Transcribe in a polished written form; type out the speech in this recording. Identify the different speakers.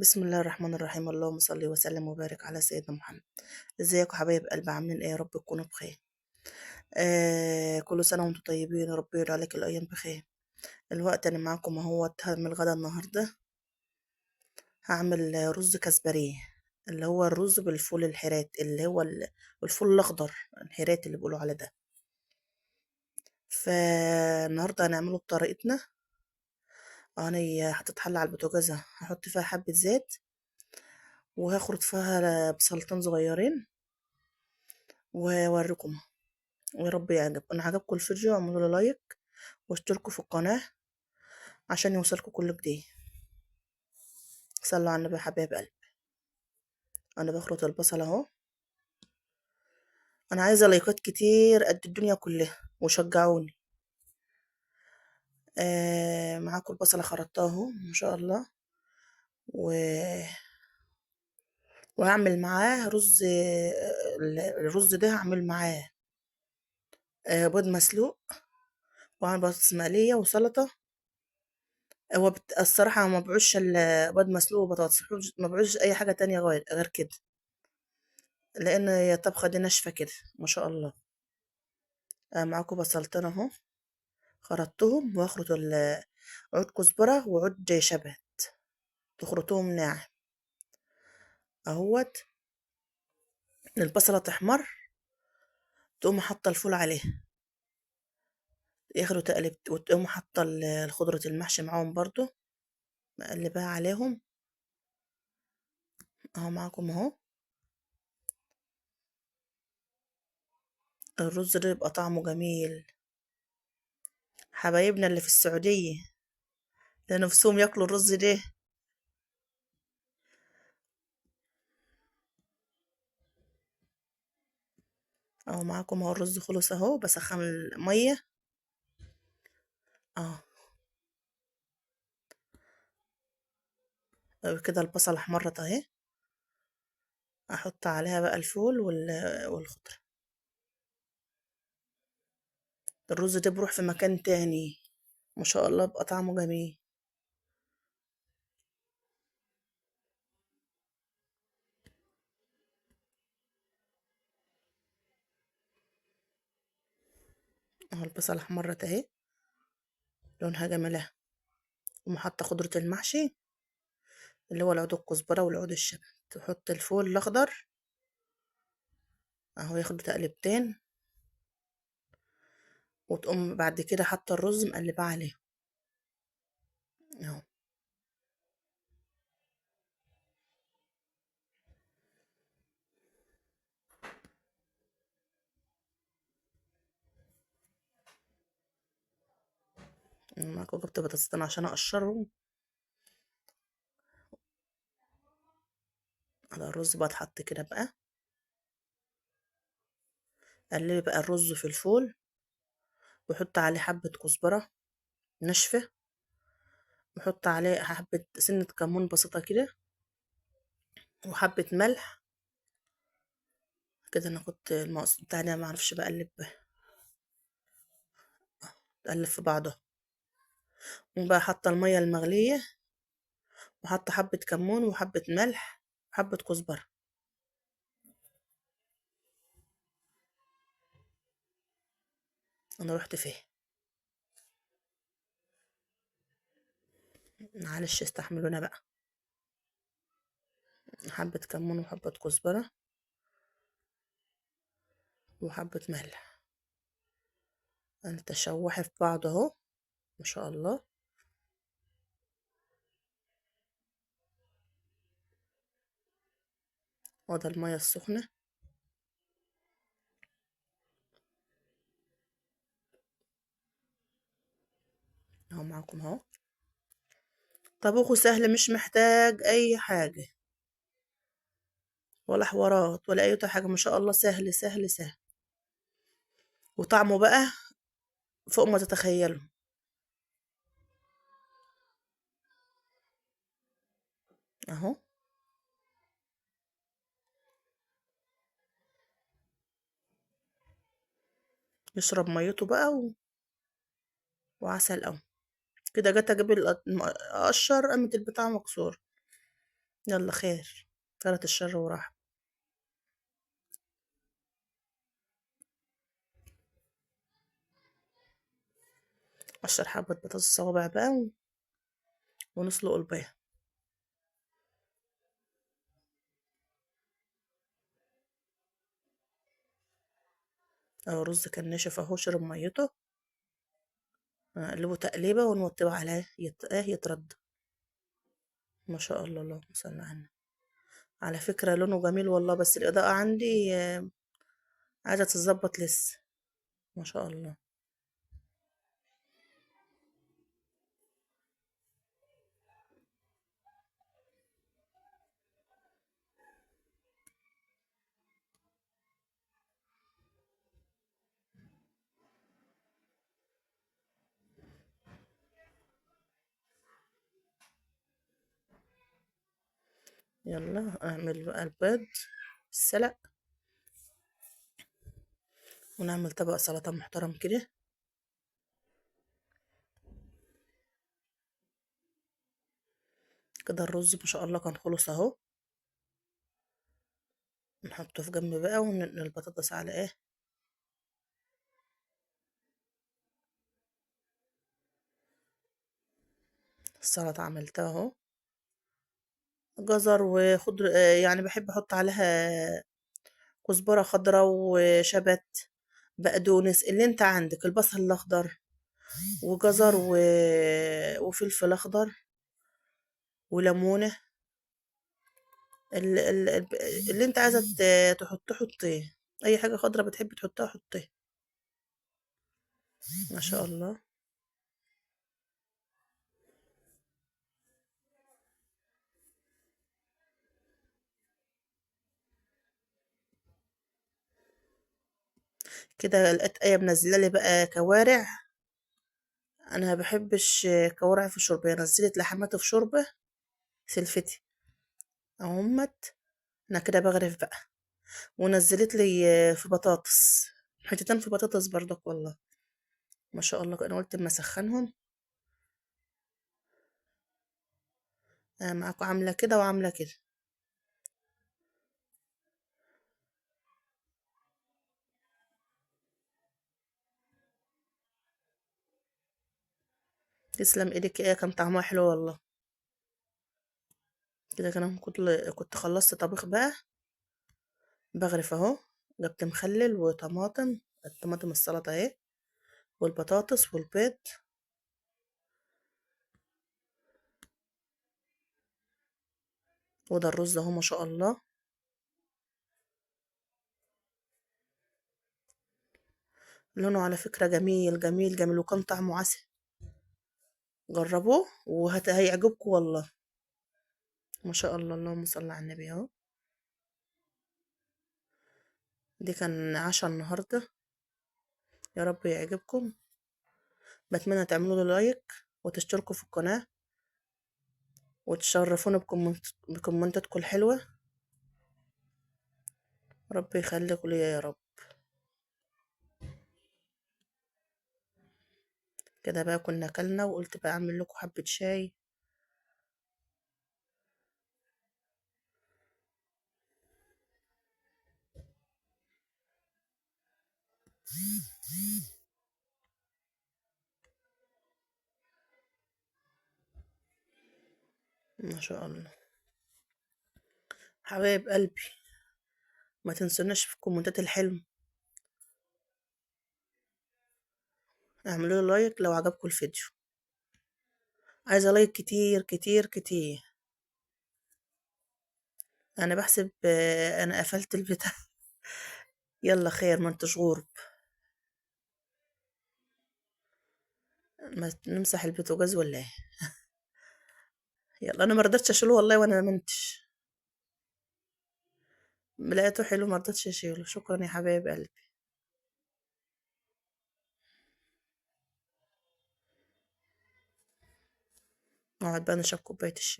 Speaker 1: بسم الله الرحمن الرحيم. اللهم صل وسلم وبارك على سيدنا محمد. ازيكم حبايب قلب؟ عاملين ايه؟ يا رب تكونوا بخير. كل سنه وانتم طيبين، يا رب يرجع عليك الايام بخير. الوقت انا معاكم اهو. هعمل غدا النهارده. هعمل رز كزبريه، اللي هو الرز بالفول الحرات، اللي هو الفول الاخضر الحرات اللي بيقولوا على ده. فالنهارده هنعمله بطريقتنا. انا هتتحل على البوتاجاز، هحط فيها حبه زيت، وهخرط فيها بصلتين صغيرين واوريكم. ويا رب يعجب. انا عجبكم الفيديو اعملوا له لايك واشتركوا في القناة عشان يوصلكوا كل جديد. صلوا على النبي يا حبايب قلبي. انا بخرط البصل اهو. انا عايزه لايكات كتير قد الدنيا كلها وشجعوني. معاكم البصله خرطتها اهو ما شاء الله. و... وهعمل معاه رز. الرز ده هعمل معاه بيض مسلوق، وهعمل بطاطس مقليه وسلطه. هو الصراحه ما بعوش البيض مسلوق وبطاطس، ما بعوش اي حاجه تانية غير كده، لان هي طبخه دي ناشفه كده ما شاء الله. معاكم بصلتين اهو، خرطتهم واخرط عود كزبره وعود شبت، تخرطوهم ناعم اهوت. البصله تحمر، تقوم حاطه الفول عليها، ياخدوا تقلب، وتقوم حاطه الخضره المحشي معاهم برضو، مقلباها عليهم اهو. معاكم اهو. الرز ده يبقى طعمه جميل. حبايبنا اللي في السعوديه ده نفسهم ياكلوا الرز ده. اهو معاكم اهو. الرز خلص اهو، بسخن الميه اهو. كده البصل احمرت اهي. احط عليها بقى الفول والخضره. الرز ده بروح في مكان تاني ما شاء الله، بقى طعمه جميل. اهو البصل احمرت اهي، لونها جميلة. ومحطة خضرة المحشي اللي هو العود الكزبرة والعود الشبت. تحط الفول الأخضر اهو، ياخدوا تقلبتين، وتقوم بعد كده حاطة الرز مقلباه عليه اهو. معاكم جبت بطاطسين عشان اقشرهم. على الرز بقى اتحط كده بقى. قلبي بقى الرز في الفول، وحط عليه حبة كزبرة ناشفة، وحط عليه حبة سنة كمون بسيطة كده، وحبة ملح كده. انا كنت المقص بتاعي ما اعرفش بقلب، تقلب في بعضها. وبقى حاطة المية المغلية، وحاطة حبة كمون وحبة ملح وحبة كزبرة. انا رحت فيه. معلش استحملونا بقى. حبة كمون وحبة كزبرة وحبة ملح، تشوحي في بعض اهو ما شاء الله. وده المية السخنة اهو. معاكم اهو. طبخه سهل، مش محتاج اي حاجة ولا حوارات ولا اي حاجة ما شاء الله. سهل سهل سهل، وطعمه بقى فوق ما تتخيلوا اهو. يشرب ميته بقى وعسل قوي. كده جت اجيب اقشر، قامت البتاع مكسور. يلا خير، فارت الشر وراح. قشر حبة بطاطس صوابع بقى ونسلق البيض. اهو الرز كان ناشف اهو، شرب ميته. نقلبه تقليبة ونوطيه عليه يترد. ما شاء الله، اللهم صل على النبي. على فكرة لونه جميل والله، بس الإضاءة عندي عايزة تتظبط لسه. ما شاء الله. يلا اعمل بقى البيض السلق، ونعمل طبق سلطة محترم كده. كده الرز ما شاء الله كان خلص اهو. نحطه في جنب بقى وننقل البطاطس على ايه. السلطة عملتها اهو. جزر وخضر، يعني بحب احط عليها كزبرة خضراء وشبت، بقدونس اللي انت عندك، البصل الاخضر وجزر وفلفل اخضر وليمونة. اللي انت عايزة تحطيه حطيه. اي حاجة خضراء بتحب تحطها حطيه. ما شاء الله. كده لقيت ايه منزله لي بقى كوارع. انا ما بحبش كوارع في الشوربه، نزلت لحمات في شوربه سلفتي اهمت. انا كده بغرف بقى. ونزلت لي في بطاطس، حتتين في بطاطس برضك والله. ما شاء الله، انا قلت اما اسخنهم. معاكم عامله كده وعامله كده. تسلم ايدك، ايه كان طعمها حلو والله. كده كنت خلصت طبيخ بقى. بغرف اهو. جبت مخلل وطماطم، الطماطم السلطه اهي، والبطاطس والبيض. وده الرز اهو ما شاء الله. لونه على فكرة جميل جميل جميل، وكان طعمه عسل. جربوه هيعجبكم والله. ما شاء الله، اللهم صل على النبي اهو. دي كان عشاء النهاردة. يا رب يعجبكم. بتمنى تعملوا له لايك وتشتركوا في القناة، وتشرفونا بكومنتاتكم الحلوة. رب يخليكم ليا يا رب. كده بقى كنا اكلنا، وقلت بقى اعمل لكم حبة شاي. ما شاء الله. حبايب قلبي، ما تنسوناش في الكومنتات الحلوة. اعملوا له لايك لو عجبكم الفيديو. عايزة لايك كتير كتير كتير. انا بحسب انا قفلت البتاع. يلا خير، ما انتش غورب. ما نمسح البوتاجاز ولا ايه؟ يلا، انا ما رضيتش اشيله والله وانا ما منتش. لقيته حلو ما رضيتش اشيله. شكرا يا حبايب قلبي. نقعد بقى نشرب كوبايه الشاي.